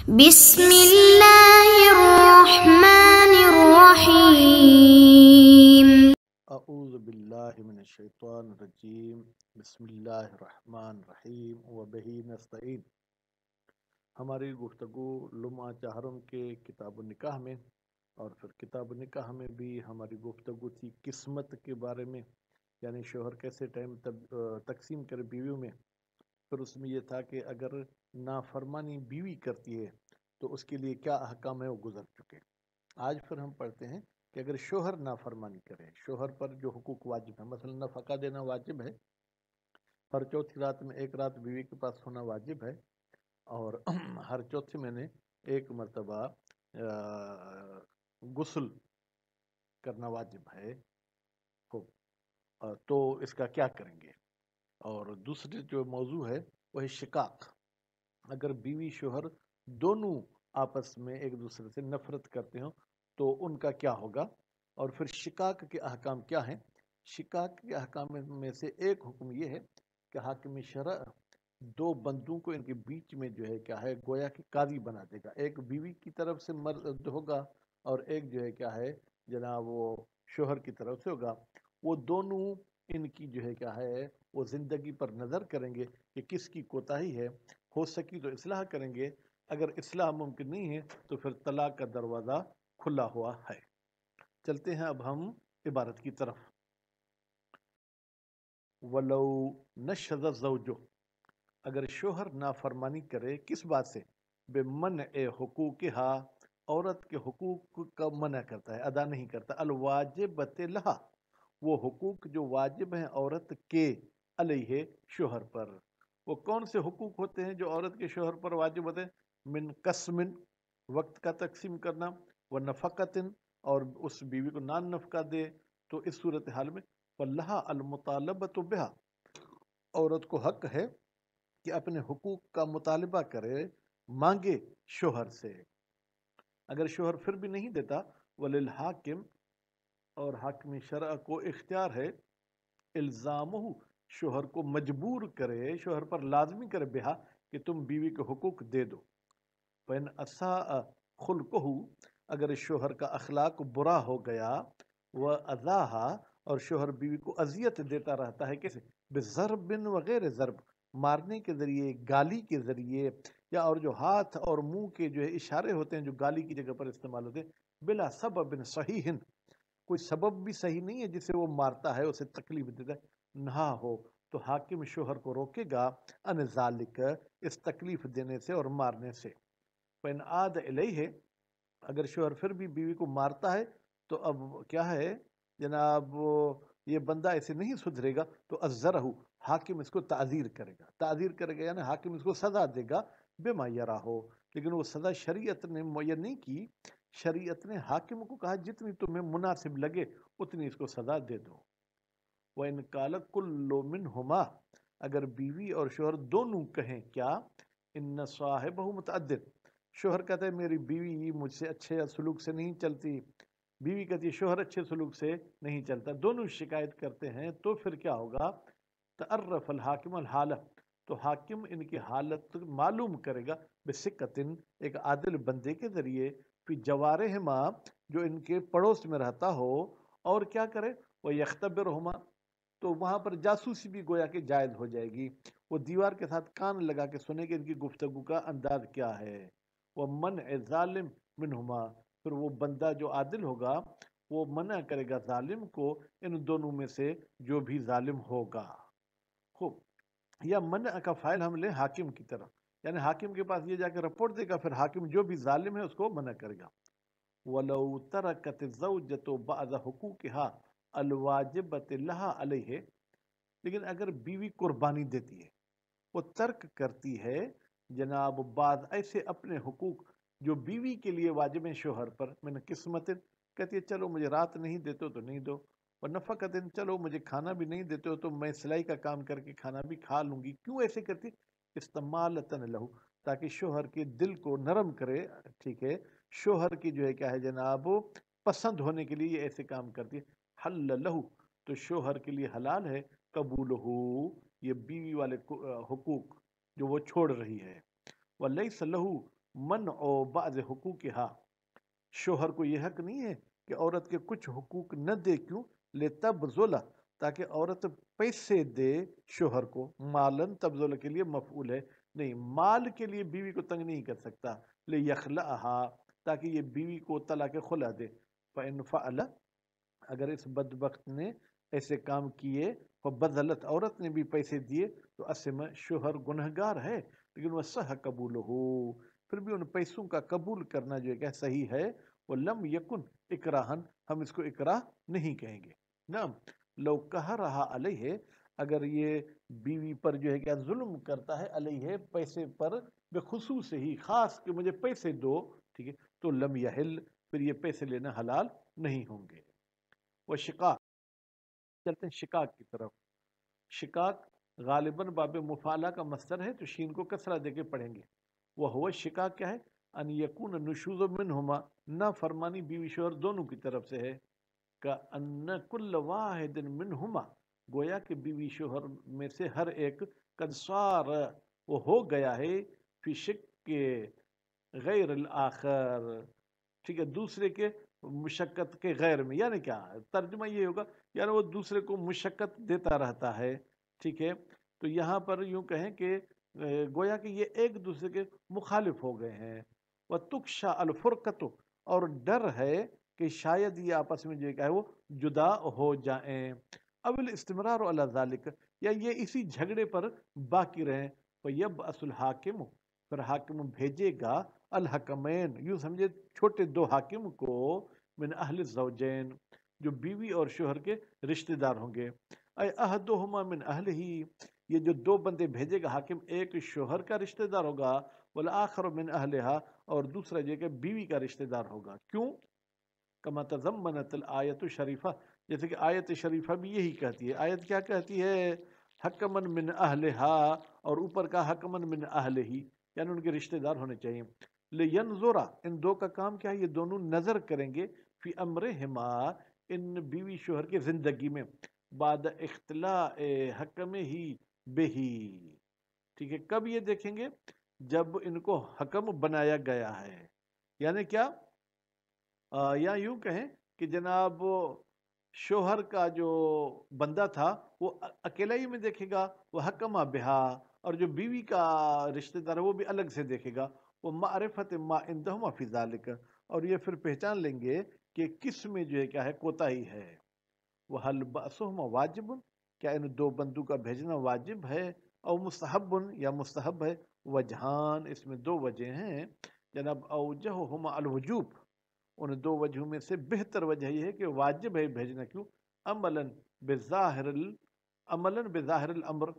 بسم اللہ الرحمن الرحیم۔ اعوذ باللہ من الشیطان الرجیم، بسم اللہ الرحمن الرحیم وبہ نستعین۔ ہماری گفتگو لمعہ چہارم کے کتاب النکاح میں، اور پھر کتاب النکاح میں بھی ہماری گفتگو تھی قسمت کے بارے میں، یعنی شوہر کیسے ٹائم تقسیم کرے بیویوں میں۔ پھر اس میں یہ تھا کہ اگر نافرمانی بیوی کرتی ہے تو اس کے لیے کیا احکام ہے، وہ گزر چکے۔ آج پھر ہم پڑھتے ہیں کہ اگر شوہر نافرمانی کرے، شوہر پر جو حقوق واجب ہیں، مثلا نفقہ دینا واجب ہے، ہر چوتھی رات میں ایک رات بیوی کے پاس ہونا واجب ہے، اور ہر چوتھے مہینے ایک مرتبہ غسل کرنا واجب ہے۔ تو اس کا کیا کریں گے؟ اور دوسری جو موضوع ہے وہ ہے شقاق۔ اگر بیوی شوہر دونوں آپس میں ایک دوسرے سے نفرت کرتے ہوں تو ان کا کیا ہوگا، اور پھر شقاق کے احکام کیا ہیں۔ شقاق کے احکام میں سے ایک حکم یہ ہے کہ حاکم شرع دو بندوں کو ان کے بیچ میں جو ہے کیا ہے گویا کہ قاضی بنا دے گا۔ ایک بیوی کی طرف سے مرد ہوگا اور ایک جو ہے کیا ہے جناب وہ شوہر کی طرف سے ہوگا۔ وہ دونوں ان کی جو ہے کیا ہے وہ زندگی پر نظر کریں گے کہ کس کی کوتاہی ہے، ہو سکی تو اصلاح کریں گے، اگر اصلاح ممکن نہیں ہے تو پھر طلاق کا دروازہ کھلا ہوا ہے۔ چلتے ہیں اب ہم عبارت کی طرف۔ وَلَوْ نَشَّزَ الزَّوْجُ، اگر شوہر نافرمانی کرے کس بات سے؟ بِمَنْعِ حُقُوقِهَا، عورت کے حقوق کا منع کرتا ہے، ادا نہیں کرتا، الواجبۃ لہا، وہ حقوق جو واجب ہیں عورت کے، علیہ شوہر پر۔ وہ کون سے حقوق ہوتے ہیں جو عورت کے شوہر پر واجب ہوتے ہیں؟ من قسم، وقت کا تقسیم کرنا، ونفقۃ، اور اس بیوی کو نان نفقہ دے، تو اس صورتحال میں فلہا المطالبۃ بہا، عورت کو حق ہے کہ اپنے حقوق کا مطالبہ کرے، مانگے شوہر سے۔ اگر شوہر پھر بھی نہیں دیتا، وللحاکم، اور حاکم شرع کو اختیار ہے، الزامہ، شوہر کو مجبور کرے، شوہر پر لازمی کرے، بہا، کہ تم بیوی کے حقوق دے دو۔ وَإِنْ أَسَاءَ خُلُقُهُ، اگر شوہر کا اخلاق برا ہو گیا، وَأَذَاهَا، اور شوہر بیوی کو اذیت دیتا رہتا ہے، کیسے؟ بِضَرْبٍ وغیر ضرب، مارنے کے ذریعے، گالی کے ذریعے، یا اور جو ہاتھ اور منہ کے جو ہے اشارے ہوتے ہیں جو گالی کی جگہ پر استعمال ہوتے ہیں، بلا سبب صحیح، کوئی سبب بھی صحیح نہیں ہے جس سے وہ مارتا ہے، اسے تکلیف دیتا ہے، نہ ہو تو حاکم شوہر کو روکے گا ان ذالک، اس تکلیف دینے سے اور مارنے سے۔ فَإِنْ عَادَ إِلَيْهِ، اگر شوہر پھر بھی بیوی کو مارتا ہے تو اب کیا ہے جناب یہ بندہ ایسے نہیں سدھرے گا، تو ازرہ، حاکم اس کو تعزیر کرے گا، تعزیر کرے گا یعنی حاکم اس کو سزا دے گا، بما یرا ہو، لیکن وہ سزا شریعت نے معین نہیں کی، شریعت نے حاکم کو کہا جتنی تمہیں مناسب لگے اتنی اس کو سزا دے دو۔ وَإِنْ قَالَ كُلُّ مِنْهُمَا، اگر بیوی اور شوہر دونوں کہیں کیا؟ ان صاحبہ متعدد، شوہر کہتا ہے میری بیوی مجھ سے اچھے سلوک سے نہیں چلتی، بیوی کہتی ہے شوہر اچھے سلوک سے نہیں چلتا، دونوں شکایت کرتے ہیں، تو پھر کیا ہوگا؟ تعرف الحاکم الحالہ، تو حاکم ان کی حالت معلوم کرے گا، بسکۃ، ایک عادل بندے کے ذریعے، فی جوارہما، جو ان کے پڑوس میں رہتا ہو، اور کیا کرے؟ وہ یختبرہما، تو وہاں پر جاسوسی بھی گویا کہ جائز ہو جائے گی، وہ دیوار کے ساتھ کان لگا کے سنے کہ ان کی گفتگو کا انداز کیا ہے۔ وہ منع ظالم منہما، پھر وہ بندہ جو عادل ہوگا وہ منع کرے گا ظالم کو ان دونوں میں سے جو بھی ظالم ہوگا۔ خوب، یا منع کا فائل ہم لیں حاکم کی طرف، یعنی حاکم کے پاس یہ جا کے رپورٹ دے گا، پھر حاکم جو بھی ظالم ہے اس کو منع کرے گا۔ وَلَوْ تَرَكَتِ الزَّوْجَةُ بَعْضَ حُقُوقِهَا الْوَاجِبَةِ لَهَا عَلَيْهِ، لیکن اگر بیوی قربانی دیتی ہے، وہ ترک کرتی ہے جناب بعض ایسے اپنے حقوق جو بیوی کے لیے واجب ہیں شوہر پر، من قسمت، کہتی ہے چلو مجھے رات نہیں دیتے ہو تو نہیں دو، اور نفقت، چلو مجھے کھانا بھی نہیں دیتے ہو تو میں سلائی کا کام کر کے کھانا بھی کھا لوں گی، کیوں ایسے کرتی؟ استمالتن لہو، تاکہ شوہر کے دل کو نرم کرے، ٹھیک ہے، شوہر کی جو ہے کیا ہے جناب پسند ہونے کے لیے یہ ایسے کام کرتی ہے۔ حل لہو، تو شوہر کے لیے حلال ہے، قبول ہو، یہ بیوی والے حقوق جو وہ چھوڑ رہی ہے۔ وَلَيْسَ لَهُ منع بعض حقوقها، شوہر کو یہ حق نہیں ہے کہ عورت کے کچھ حقوق نہ دے، کیوں؟ لتبذل، تاکہ عورت پیسے دے شوہر کو، مالن تبذل کے لیے مفعول ہے، نہیں مال کے لیے بیوی کو تنگ نہیں کر سکتا، لیخلعها، تاکہ یہ بیوی کو طلاق خلا دے، فإن فعل، اگر اس بدبخت نے ایسے کام کیے، فبذلت، عورت نے بھی پیسے دیے، تو اسم، شوہر گنہگار ہے، لیکن وہ صح قبولہ، پھر بھی ان پیسوں کا قبول کرنا جو ہے کہ صحیح ہے، وہ لم یکن اکراہن، ہم اس کو اکراہ نہیں کہیں گے، نعم لو کہہ رہا علیہ، اگر یہ بیوی پر جو ہے کہ ظلم کرتا ہے، علیہ پیسے پر، بخصوص ہی خاص کہ مجھے پیسے دو، ٹھیک ہے، تو لم یحل، پھر یہ پیسے لینا حلال نہیں ہوں گے۔ وہ شقاق، چلتے ہیں شقاق کی طرف۔ شقاق غالباً باب مفعلہ کا مصدر ہے، تو شین کو کسرہ دے کے پڑھیں گے۔ وہ ہوا شقاق کیا ہے؟ ان یکون نشوز منہما، نہ فرمانی بیوی شوہر دونوں کی طرف سے ہے، کا ان کل واحد منہما، گویا کہ بیوی شوہر میں سے ہر ایک قد صار، وہ ہو گیا ہے، فی شک کے غیر الآخر، ٹھیک ہے، دوسرے کے مشقت کے غیر میں، یعنی کیا ترجمہ یہ ہوگا، یعنی وہ دوسرے کو مشقت دیتا رہتا ہے، ٹھیک ہے، تو یہاں پر یوں کہیں کہ گویا کہ یہ ایک دوسرے کے مخالف ہو گئے ہیں، وَتُخْشَى الْفُرْقَةُ، اور ڈر ہے کہ شاید یہ آپس میں جو ہے وہ جدا ہو جائیں، اب الاستمرار علی ذالک، یا یہ اسی جھگڑے پر باقی رہیں، فَيَبْعَثُ الْحَاكِمُ، پھر حاکم بھیجے گا، الحکمین، یوں سمجھے چھوٹے دو حاکم کو، من اہل الزوجین، جو بیوی اور شوہر کے رشتہ دار ہوں گے، اے احدہما من اہلہ، یہ جو دو بندے بھیجے گا حاکم، ایک شوہر کا رشتہ دار ہوگا، والآخر من اہلہا، اور دوسرا جو کہ بیوی کا رشتہ دار ہوگا، کیوں؟ کما تضمنت الآیت شریفہ، جیسے کہ آیت شریفہ بھی یہی کہتی ہے، آیت کیا کہتی ہے؟ حکمن من اہلہا، اور اوپر کا حکمن من اہلہ، یعنی ان کے رشتہ دار ہونے چاہیے، لینظرا، ان دو کا کام کیا ہے؟ یہ دونوں نظر کریں گے، فی امرہما، ان بیوی شوہر کی زندگی میں، بعد اختلاء حکم ہی بہی، ٹھیک ہے، کب یہ دیکھیں گے؟ جب ان کو حکم بنایا گیا ہے، یعنی کیا؟ یا یوں کہیں کہ جناب شوہر کا جو بندہ تھا وہ اکیلا ہی میں دیکھے گا، وہ حکمہ بہا، اور جو بیوی کا رشتہ دار ہے وہ بھی الگ سے دیکھے گا، وہ معرفت ما عندہما فی ذالک، اور یہ پھر پہچان لیں گے کہ کس میں جو ہے کیا ہے کوتاہی ہے، وہ حل بأسہما واجب، کیا ان دو بندوں کا بھیجنا واجب ہے، او مستحب، یا مستحب ہے، وجہان، اس میں دو وجہ ہیں جناب، اوجہہما الوجوب، ان دو وجہوں میں سے بہتر وجہ یہ ہے کہ واجب ہے بھیجنا، کیوں؟ عملاً بظاہر الامر،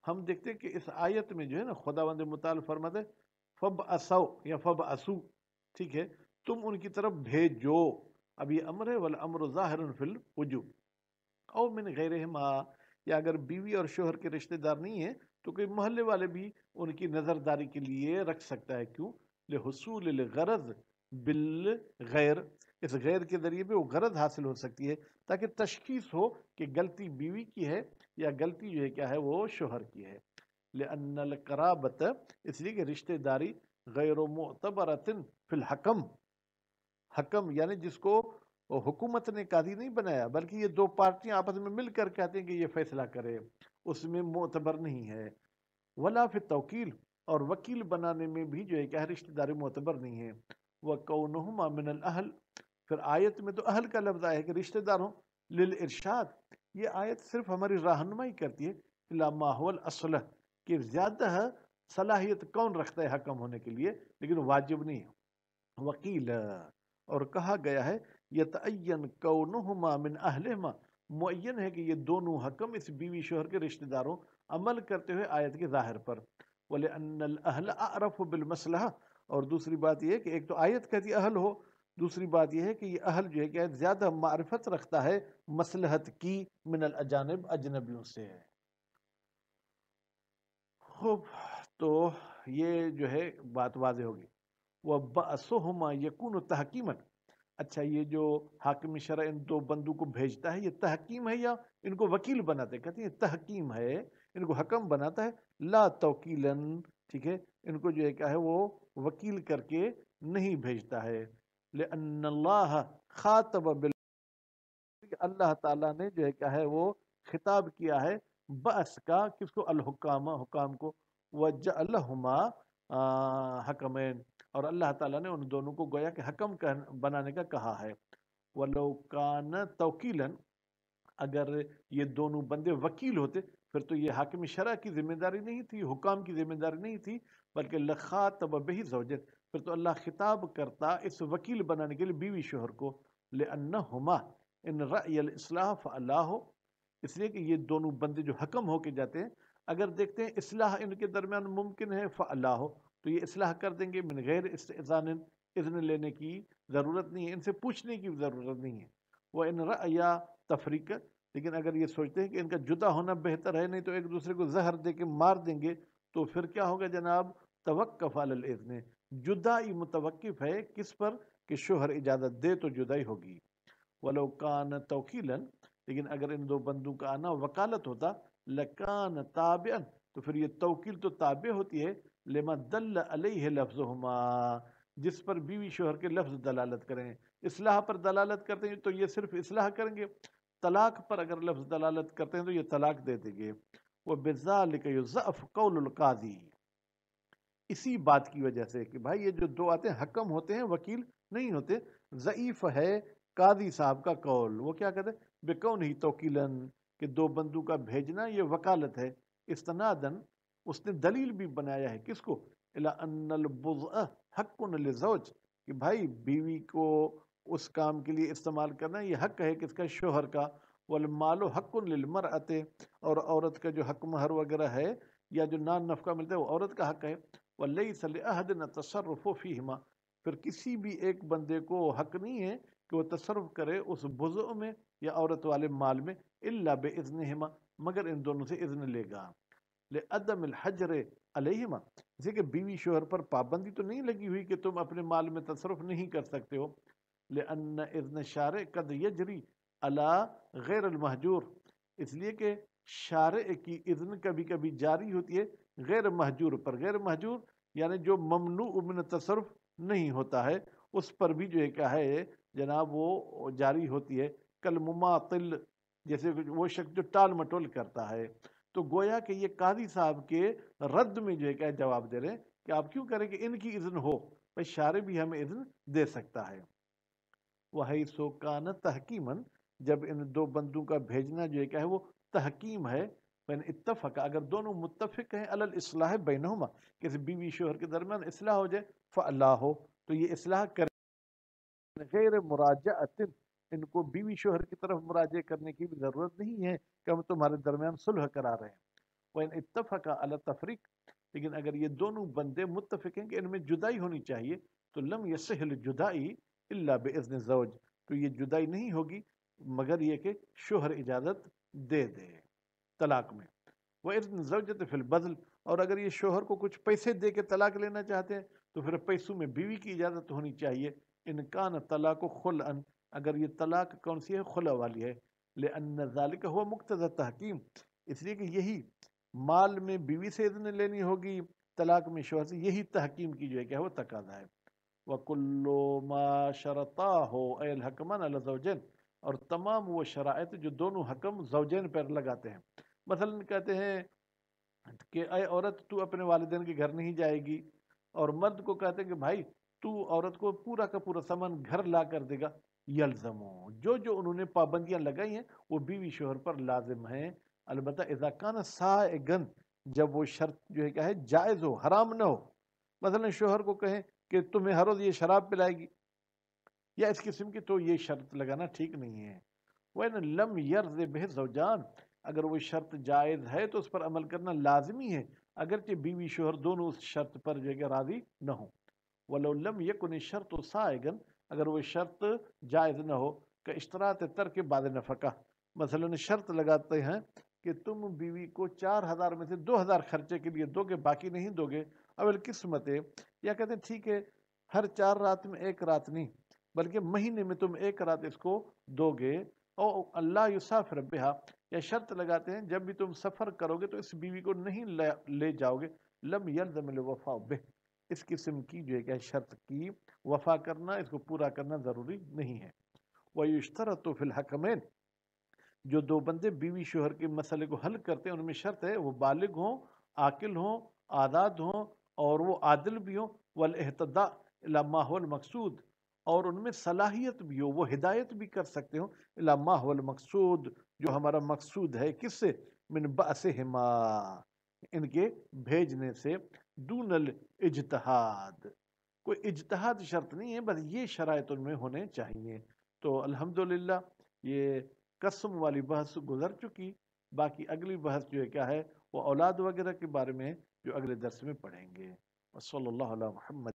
ہم دیکھتے ہیں کہ اس آیت میں جو ہے نا خداوند متعال فرماتے ہیں فبعثوا یا فبعثوا، ٹھیک ہے، تم ان کی طرف بھیجو، اب یہ امر ہے، والامر ظاہر فی الوجوب، او من غیرہما، یا اگر بیوی اور شوہر کے رشتہ دار نہیں ہیں تو کوئی محلے والے بھی ان کی نظرداری کے لیے رکھ سکتا ہے، کیوں؟ لحصول الغرض بالغیر، اس غیر کے ذریعے بھی وہ غرض حاصل ہو سکتی ہے، تاکہ تشخیص ہو کہ غلطی بیوی کی ہے یا غلطی جو ہے کیا ہے وہ شوہر کی ہے، لأن القرابت، اس لیے کہ رشتہ داری غیر معتبرۃ فی الحکم، حکم یعنی جس کو حکومت نے قاضی نہیں بنایا بلکہ یہ دو پارٹیاں آپس میں مل کر کہتے ہیں کہ یہ فیصلہ کرے، اس میں معتبر نہیں ہے، ولا فی التوکیل، اور وکیل بنانے میں بھی جو ہے کہ رشتہ داری معتبر نہیں ہے، وَكَوْنُهُمَا مِنَ الْأَهْلِ، پھر آیت میں تو اہل کا لفظ آیا ہے کہ رشتہ دار ہوں، للارشاد، یہ آیت صرف ہماری رہنمائی کرتی ہے، الا ما هو الاصل، کہ زیادہ صلاحیت کون رکھتا ہے حکم ہونے کے لیے، لیکن واجب نہیں ہے، وکیل، اور کہا گیا ہے یتعین کونہما من اہلہما، معین ہے کہ یہ دونوں حکم اس بیوی شوہر کے رشتہ داروں عمل کرتے ہوئے آیت کے ظاہر پر، وَلِأَنَّ الْأَهْلَ أَعْرَفُ بِالْمَصْلَحَةِ، اور دوسری بات یہ ہے کہ ایک تو آیت کہتی اہل ہو، دوسری بات یہ ہے کہ یہ اہل جو ہے کہ زیادہ معرفت رکھتا ہے مصلحت کی، من الاجانب، اجنبیوں سے، خوب، تو یہ جو ہے بات واضح ہوگی، وَبَأْسُهُمَا يَكُونُ تَحْكِيمًا، اچھا یہ جو حاکم شرع ان دو بندوں کو بھیجتا ہے یہ تحکیم ہے یا ان کو وکیل بناتے ہیں؟ کہتے ہیں یہ تحکیم ہے، ان کو حکم بناتا ہے، لا توکیلاً، ٹھیک ہے، ان کو جو ہے کیا ہے وہ وکیل کر کے نہیں بھیجتا ہے. لأن اللہ خاطب اللہ تعالیٰ نے جو ہے کیا ہے وہ خطاب کیا ہے بأس کا، کس کو؟ الحکام، حکام کو. وجعلہما حکمین، اور اللہ تعالیٰ نے ان دونوں کو گویا کہ حکم بنانے کا کہا ہے. وَلَوْ كَانَ تَوْكِيلًا، اگر یہ دونوں بندے وکیل ہوتے پھر تو یہ حاکم شرع کی ذمہ داری نہیں تھی، حکام کی ذمہ داری نہیں تھی، بلکہ لخاطب بہ زوجہ، پھر تو اللہ خطاب کرتا اس وکیل بنانے کے لیے بیوی شوہر کو. لأنہما ان رأی الاصلاح فاللہ، اس لیے کہ یہ دونوں بندے جو حکم ہو کے جاتے ہیں اگر دیکھتے ہیں اصلاح ان کے درمیان ممکن ہے فاللہ، تو یہ اصلاح کر دیں گے من غیر استئذان، اذن لینے کی ضرورت نہیں ہے، ان سے پوچھنے کی ضرورت نہیں ہے. وہ ان رأیا تفریق، لیکن اگر یہ سوچتے ہیں کہ ان کا جدا ہونا بہتر ہے، نہیں تو ایک دوسرے کو زہر دے کے مار دیں گے، تو پھر کیا ہوگا جناب؟ توقف علی الاذن، جدائی متوقف ہے کس پر؟ کہ شوہر اجازت دے تو جدائی ہوگی. ولو کان توکیلا، لیکن اگر ان دو بندوں کا آنا وکالت ہوتا، لکان تابعا، تو پھر یہ توکیل تو تابع ہوتی ہے لما دل علیہ لفظہما، جس پر بیوی شوہر کے لفظ دلالت کریں. اصلاح پر دلالت کرتے ہیں تو یہ صرف اصلاح کریں گے، طلاق پر اگر لفظ دلالت کرتے ہیں تو یہ طلاق دے دیں گے. وَبِذَلِكَ يُضَعَفُ قَوْلُ الْقَاضِي، اسی بات کی وجہ سے کہ بھائی یہ جو دو آتے ہیں حکم ہوتے ہیں، وکیل نہیں ہوتے، ضعیف ہے قاضی صاحب کا قول. وہ کیا کہتے ہیں؟ بِكَوْنِهِ تَوْكِيلًا، کہ دو بندوں کا بھیجنا یہ وکالت ہے. استنادن، اس نے دلیل بھی بنایا ہے کس کو؟ إِلَىٰ أَنَّ الْبُضْعَ حَقٌّ لِلزَّوْجِ، کہ بھائی بیوی کو اس کام کے لیے استعمال کرنا یہ حق ہے کس کا؟ شوہر کا. والمال حق للمرأة، اور عورت کا جو حق مہر وغیرہ ہے یا جو نان نفقہ ملتا ہے وہ عورت کا حق ہے. وَلَيْسَ لِأَحَدٍ التَّصَرُّفُ فِيهِمَا، پھر کسی بھی ایک بندے کو حق نہیں ہے کہ وہ تصرف کرے اس بضع میں یا عورت والے مال میں، الا بِإِذْنِهِمَا، مگر ان دونوں سے اذن لے گا. لِعَدَمِ الْحَجْرِ عَلَيْهِمَا، جیسے کہ بیوی شوہر پر پابندی تو نہیں لگی ہوئی کہ تم اپنے مال میں تصرف نہیں کر سکتے ہو. لِأَنَّ إِذْنَ الشَّارِعِ قَدْ يَجْرِي عَلَى غَيْرِ الْمَحْجُورِ، اس لیے کہ شارع کی اذن کبھی کبھی جاری ہوتی ہے غیر محجور پر. غیر محجور یعنی جو ممنوع من تصرف نہیں ہوتا ہے اس پر بھی جو ہے کیا ہے جناب وہ جاری ہوتی ہے. کل مماطل، جیسے وہ شخص جو ٹال مٹول کرتا ہے. تو گویا کہ یہ قاضی صاحب کے رد میں جو ہے کیا جواب دے رہے ہیں کہ آپ کیوں کریں کہ ان کی اذن ہو، بھائی شارع بھی ہمیں اذن دے سکتا ہے. وَحَيْثُ كَانَ تَحْكِيمًا، جب ان دو بندوں کا بھیجنا جو ہے کیا ہے وہ تحکیم ہے. فَإِنْ اتَّفَقَ، اگر دونوں متفق ہیں علی الاصلاح بینہما، کسی بیوی شوہر کے درمیان اصلاح ہو جائے، فَأَلَّهُ، تو یہ اصلاح کریں غیر مراجعت، ان کو بیوی شوہر کی طرف مراجعہ کرنے کی بھی ضرورت نہیں ہے کہ ہم تمہارے درمیان صلح کرا رہے ہیں. وَإِنْ اتَّفَقَ علی التَّفْرِيق، لیکن اگر یہ دونوں بندے متفق ہیں کہ ان میں جدائی ہونی چاہیے، تو لم يصح الجدائی الا باذن الزوج، تو یہ جدائی نہیں ہوگی مگر یہ کہ شوہر اجازت دے دے طلاق میں. وَإِذْنِ الزَّوْجَةِ فِي الْبَذْلِ، اور اگر یہ شوہر کو کچھ پیسے دے کے طلاق لینا چاہتے ہیں تو پھر پیسوں میں بیوی کی اجازت ہونی چاہیے. ان کان طلاق خلعا، اگر یہ طلاق کون سی ہے؟ خلع والی ہے. لأن ذلك هو مقتضى التحکیم، اس لیے کہ یہی مال میں بیوی سے اذن لینی ہوگی، طلاق میں شوہر سے، یہی تحکیم کی جو ہے کیا وہ تقاضا ہے. وَكُلُّ مَا شَرَطَاهُ أَيْ الْحَكْمَانَ عَلَى الزَّوْجَيْنِ، اور تمام وہ شرائط جو دونوں حکم زوجین پر لگاتے ہیں. مثلا کہتے ہیں کہ اے عورت تو اپنے والدین کے گھر نہیں جائے گی، اور مرد کو کہتے ہیں کہ بھائی تو عورت کو پورا کا پورا سامان گھر لا کر دے گا. یلزمو، جو انہوں نے پابندیاں لگائی ہیں وہ بیوی شوہر پر لازم ہیں. البتہ اذا کان سائغن، جب وہ شرط جو ہے کیا ہے جائز ہو، حرام نہ ہو. مثلا شوہر کو کہیں کہ تمہیں ہر روز یہ شراب پلائے گی یا اس قسم کی، تو یہ شرط لگانا ٹھیک نہیں ہے. وَإِنْ لَمْ يَرْضِ بِهِ الزَّوْجَانِ، اگر وہ شرط جائز ہے تو اس پر عمل کرنا لازمی ہے اگرچہ بیوی شوہر دونوں اس شرط پر جو ہے کہ راضی نہ ہوں. وَلَوْ لَمْ يَكُنِ الشَّرْطُ صَائِغًا، اگر وہ شرط جائز نہ ہو، کہ اشتراط ترک بعد نفقہ، مثلا شرط لگاتے ہیں کہ تم بیوی کو 4,000 میں سے 2,000 خرچے کے لیے دو گے، باقی نہیں دو گے. اول قسمت ہے، یا کہتے ہیں ٹھیک ہے ہر 4 رات میں 1 رات نہیں بلکہ مہینے میں تم 1 رات اس کو دو گے. او اللہ یسافر بہا، یا شرط لگاتے ہیں جب بھی تم سفر کرو گے تو اس بیوی کو نہیں لے جاؤ گے لم یلزم الوفاء بہ، اس قسم کی جو ہے کہ شرط کی وفا کرنا، اس کو پورا کرنا ضروری نہیں ہے۔ وَيُشْتَرَطُ فِي الْحَكَمَيْنِ، جو دو بندے بیوی شوہر کے مسئلے کو حل کرتے ہیں ان میں شرط ہے وہ بالغ ہوں، عاقل ہوں، آزاد ہوں، اور وہ عادل بھی ہوں، والاہتداء الی ما هو المقصود، اور ان میں صلاحیت بھی ہو، وہ ہدایت بھی کر سکتے ہوں الی ما هو المقصود، جو ہمارا مقصود ہے، کس سے؟ من بعثہما، ان کے بھیجنے سے، دون الاجتہاد، کوئی اجتہاد شرط نہیں ہے، بس یہ شرائط ان میں ہونے چاہیے۔ تو الحمدللہ یہ قسم والی بحث گزر چکی، باقی اگلی بحث جو ہے کیا ہے وہ اولاد وغیرہ کے بارے میں جو اگلے درس میں پڑھیں گے۔ وصلی اللہ علی محمد۔